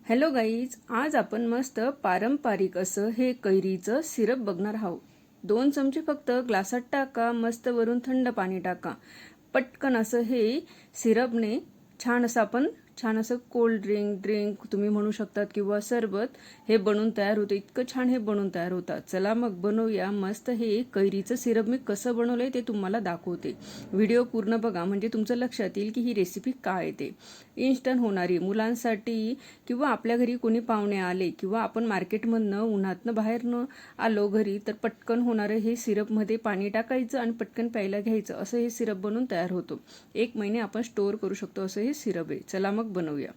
Hello guys, आज आपण मस्त पारंपरिक असं हे कैरीचं सिरप बघणार आहोत। 2 चमचे फक्त ग्लासात टाका, मस्त वरून थंड पाणी टाका। पटकन असं हे सिरपने छान असं कोल्ड ड्रिंक तुम्ही म्हणू शकतात किंवा सरबत हे बनवून तयार होतं। इतकं छान हे बनवून तयार होतात। चला मग बनवूया मस्त हे कैरीचं सिरप। मी कसं बनवलंय ते तुम्हाला दाखवते। व्हिडिओ पूर्ण बघा म्हणजे तुमचं लक्षात येईल की ही रेसिपी काय आहे ते। इन्स्टंट होणारी मुलांसाठी किंवा आपल्या घरी कोणी पाहुणे आले किंवा आपण मार्केटमधनं उन्हातनं बाहेरनं आलो घरी तर पटकन होणारं हे सिरपमध्ये पाणी टाकायचं आणि पटकन प्यायला घ्यायचं। असं हे सिरप बनवून तयार होतं। 1 महिने आपण स्टोअर करू शकतो असं हे सिरप आहे। चला मग बनवूया।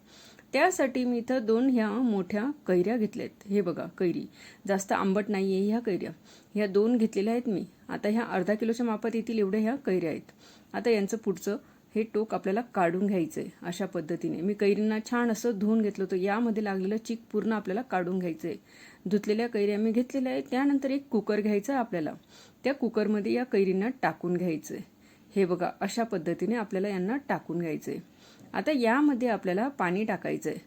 त्यासाठी मी इथं 2 ह्या मोठ्या कैऱ्या घेतल्यात। हे बघा कैरी जास्त आंबट नाही आहे ह्या कैऱ्या। ह्या 2 घेतलेल्या आहेत मी। आता ह्या अर्धा किलोच्या मापात येतील एवढ्या ह्या कैऱ्या आहेत। आता यांचं पुढचं हे टोक आपल्याला काढून घ्यायचं आहे। अशा पद्धतीने मी कैरींना छान असं धुवून घेतलं होतं। यामध्ये लागलेलं चीक पूर्ण आपल्याला काढून घ्यायचं आहे। धुतलेल्या कैऱ्या मी घेतलेल्या आहेत। त्यानंतर एक कुकर घ्यायचा आहे आपल्याला। त्या कुकरमध्ये या कैरींना टाकून घ्यायचं आहे। हे बघा अशा पद्धतीने आपल्याला यांना टाकून घ्यायचं आहे। आता यामध्ये आपल्याला पाणी टाकायचं आहे।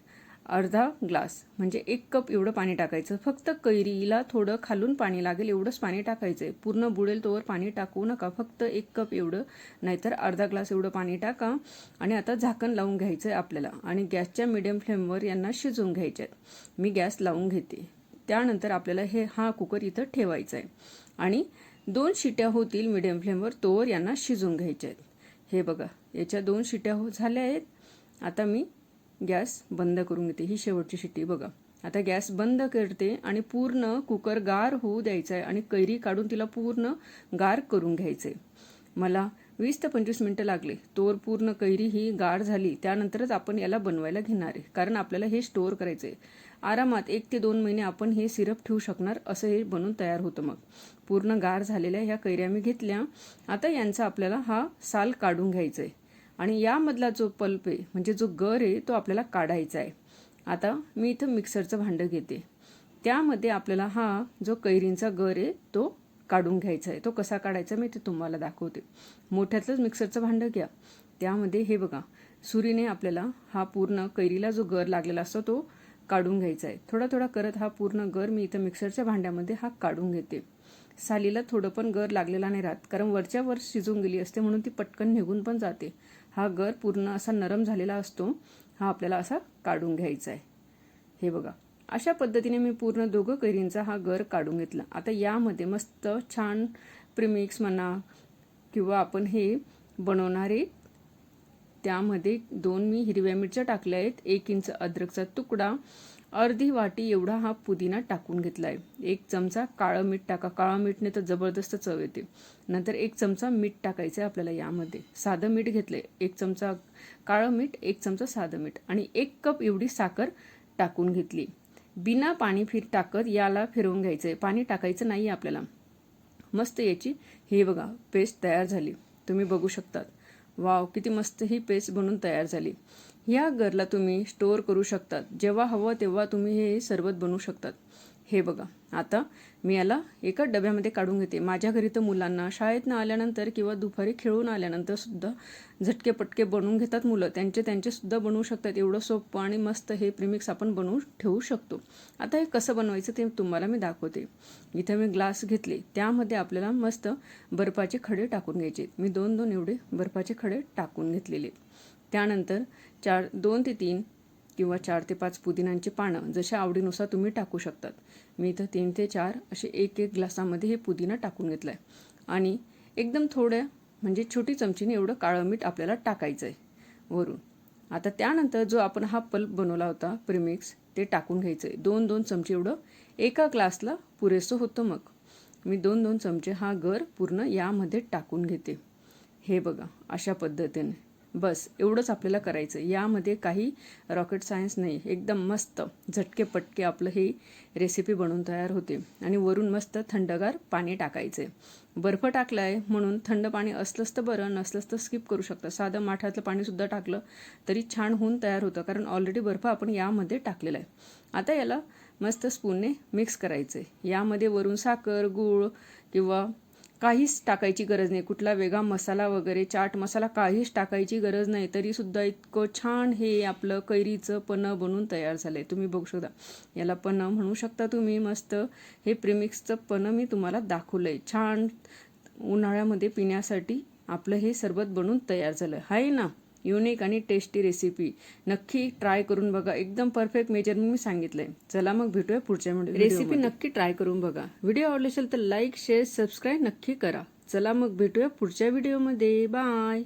अर्धा ग्लास म्हणजे 1 कप एवढं पाणी टाकायचं। फक्त कैरीला थोडं खालून पाणी लागेल एवढंच पाणी टाकायचं आहे। पूर्ण बुडेल तोवर पाणी टाकू नका। फक्त 1 कप एवढं नाहीतर अर्धा ग्लास एवढं पाणी टाका आणि आता झाकण लावून घ्यायचं आहे आपल्याला आणि गॅसच्या मीडियम फ्लेमवर यांना शिजवून घ्यायचे आहेत। मी गॅस लावून घेते। त्यानंतर आपल्याला हा कुकर इथं ठेवायचा आहे आणि 2 शिट्या होतील मीडियम फ्लेमवर तोवर यांना शिजवून घ्यायचे आहेत। हे बघा याच्या 2 शिट्या झाल्या आहेत। आता मी गॅस बंद करून घेते। ही शेवटची शिट्टी बघा। आता गॅस बंद करते आणि पूर्ण कुकर गार होऊ द्यायचा आहे आणि कैरी काढून तिला पूर्ण गार करून घ्यायचे। मला 20 ते 25 मिनिटं लागले तोवर पूर्ण कैरी ही गार झाली। त्यानंतरच आपण याला बनवायला घेणार आहे कारण आपल्याला हे स्टोअर करायचं आहे। आरामात 1 ते 2 महिने आपण हे सिरप ठेवू शकणार असं हे बनून तयार होतं। मग पूर्ण गार झालेल्या ह्या कैऱ्या मी घेतल्या। आता यांचा आपल्याला हा साल काढून घ्यायचा आहे आणि यामधला जो पल्प आहे म्हणजे जो गर आहे तो आपल्याला काढायचा आहे। आता मी इथं मिक्सरचं भांडं घेते। त्यामध्ये आपल्याला हा जो कैरींचा गर आहे तो काढून घ्यायचा आहे। तो कसा काढायचा मी ते तुम्हाला दाखवते। मोठ्यातलंच मिक्सरचं भांडं घ्या। त्यामध्ये हे बघा सुरीने आपल्याला हा पूर्ण कैरीला जो गर लागलेला असतो तो काढून घ्यायचा आहे। थोडा थोडा करत हा पूर्ण गर मी इथं मिक्सरच्या भांड्यामध्ये हा काढून घेते। सालीला थोडं पण गर लागलेला नाही राहत कारण वरच्या वर शिजून गेली असते म्हणून ती पटकन निघून पण जाते। हा गर पूर्ण असा नरम झालेला असतो। हा आपल्याला असा काढून घ्यायचा आहे। हे बघा अशा पद्धतीने मी पूर्ण 2 कैरींचा हा गर काढून घेतला। आता यामध्ये मस्त छान प्रीमिक्स म्हणा किंवा आपण हे बनवणारे त्यामध्ये 2 मी हिरव्या मिरच्या टाकल्या आहेत। 1 इंच अद्रकचा तुकडा, अर्धी वाटी एवढा हा पुदिना टाकून घेतला आहे। 1 चमचा काळं मीठ टाका। काळं मीठने तर जबरदस्त चव येते। नंतर 1 चमचा मीठ टाकायचं आहे आपल्याला यामध्ये। साधं मीठ घेतलंय। 1 चमचा काळं मीठ, 1 चमचा साधं मीठ आणि 1 कप एवढी साखर टाकून घेतली। बिना पाणी टाकत याला फिरवून घ्यायचं आहे। पाणी टाकायचं नाही आपल्याला। मस्त याची हे बघा पेस्ट तयार झाली। तुम्ही बघू शकतात। वाव किती मस्त ही पेस्ट बनून तयार झाली। या गरला तुम्ही स्टोअर करू शकतात। जेव्हा हवं तेव्हा तुम्ही हे सरबत बनवू शकतात। हे बघा आता मी याला एका डब्यामध्ये काढून घेते। माझ्या घरी तर मुलांना शाळेतनं आल्यानंतर किंवा दुपारी खेळून आल्यानंतर सुद्धा झटके पटके बनवून घेतात मुलं। त्यांचे सुद्धा बनवू शकतात। एवढं सोपं आणि मस्त हे प्रीमिक्स आपण बनवून ठेवू शकतो। आता हे कसं बनवायचं ते तुम्हाला मी दाखवते। इथं मी ग्लास घेतले। त्यामध्ये आपल्याला मस्त बर्फाचे खडे टाकून घ्यायचे। मी 2-2 एवढे बर्फाचे खडे टाकून घेतलेले। त्यानंतर 2 ते 3 किंवा 4 ते 5 पुदिनांची पानं जशा आवडीनुसार तुम्ही टाकू शकतात। मी इथं 3 ते 4 असे 1-1 ग्लासामध्ये हे पुदिना टाकून घेतलाय आणि एकदम थोड्या म्हणजे छोटी चमचीने एवढं काळं मीठ आपल्याला टाकायचं आहे वरून। आता त्यानंतर जो आपण हा पल्प बनवला होता प्रीमिक्स ते टाकून घ्यायचं आहे। 2-2 चमचे एवढं एका ग्लासला पुरेसं होतं। मग मी 2-2 चमचे हा गर पूर्ण यामध्ये टाकून घेते। हे बघा अशा पद्धतीने बस एवढंच आपल्याला करायचं। यामध्ये काही रॉकेट सायन्स नाही। एकदम मस्त झटके पटके आपलं हे रेसिपी बनवून तयार होते आणि वरून मस्त थंडगार पाणी टाकायचे। बर्फ टाकलाय म्हणून थंड पाणी असलंच तर बरं, नसलंच तर स्किप करू शकता। साधं माठातलं पाणी सुद्धा टाकलं तरी छान होऊन तयार होतं कारण ऑलरेडी बर्फ आपण यामध्ये टाकलेला आहे। आता याला मस्त स्पूनने मिक्स करायचे। यामध्ये वरून साखर, गूळ किंवा काहीच टाकायची गरज नाही, कुठला वेगळा मसाला वगैरे चाट मसाला काहीच टाकायची गरज नाही, तरीसुद्धा इतकं छान हे आपलं कैरीचं पन्हं बनून तयार झालं आहे. तुम्ही बघू शकता, याला पन्हं म्हणू शकता तुम्ही. मस्त हे प्रीमिक्सचं पन्हं मी तुम्हाला दाखवलं आहे. छान उन्हाळ्यामध्ये पिण्यासाठी आपलं हे सरबत बनून तयार झालं आहे ना. युनिक आणि टेस्टी रेसिपी नक्की ट्राय करून बघा. एकदम परफेक्ट मेजरमेंट मी सांगितलंय. चला मग भेटूया पुढच्या रेसिपी नक्की ट्राय करून बघा. व्हिडिओ आवडला असेल तर लाईक शेअर सबस्क्राईब नक्की करा. चला मग भेटूया पुढच्या व्हिडिओमध्ये. बाय.